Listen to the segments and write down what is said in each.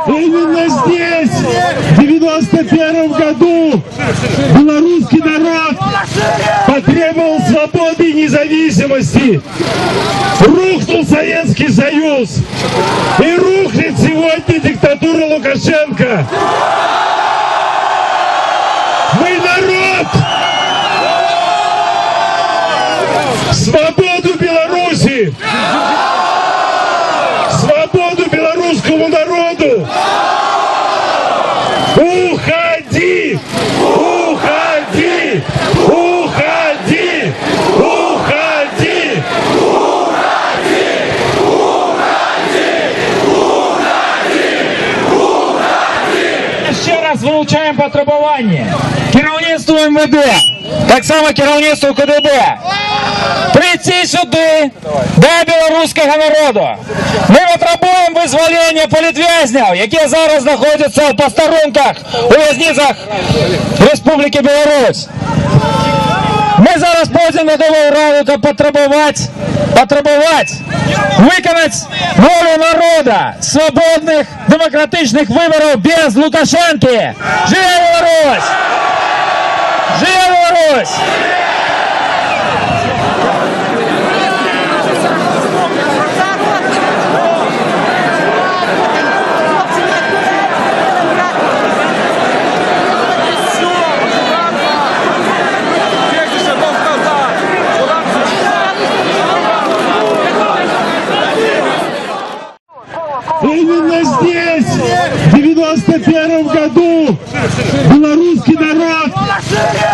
Именно здесь, в 91 году, белорусский народ потребовал свободы и независимости. Рухнул Советский Союз. И рухнет сегодня диктатура Лукашенко. Мы народ! Свободу Беларуси! Свободу белорусскому народу! Уходи! Уходи! Уходи! Уходи! Ще раз вилучаємо потребування керівництву МВД, так само керівництву КДБ. Прийти сюди до білоруського народу. Ми потребуємо визволення політв'язнів, які зараз знаходяться в посторонках у в'язницях Республіки Білорусь. Ми зараз пойдемо на Нову Раду, щоб потребувати виконати волю народу, свободних демократичних виборів без Лукашенки. Живе Білорусь! Живе Білорусь! Именно здесь, в 91 году, белорусский народ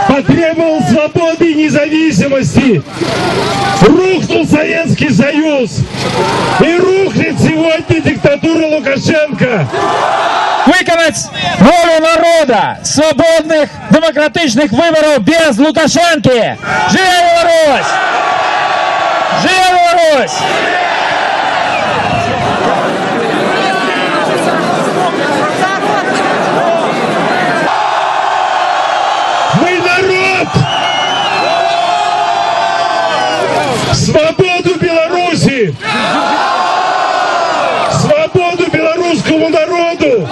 потребовал свободы и независимости. Рухнул Советский Союз. И рухнет сегодня диктатура Лукашенко. Виконати волю народу, свободних демократичних виборів без Лукашенки. Живе Білорусь! Живе Білорусь! Мы народ! Свободу Беларуси! Свободу белорусскому народу!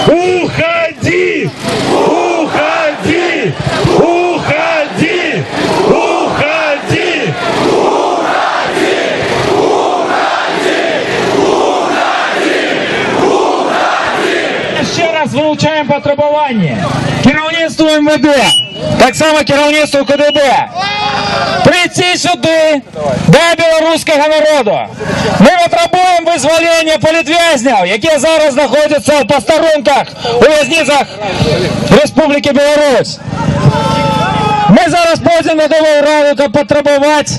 Уходи! Уходи! Уходи! Уходи! Ще раз вилучаємо потребування керівництву МВД, так само керівництву КДБ. Прийти сюди до білоруського народу. Ми потребуємо визволення політв'язнів, які зараз знаходяться в посторонках у в'язницях Республіки Білорусь. Ми зараз пойдемо на Нову Раду, щоб потребувати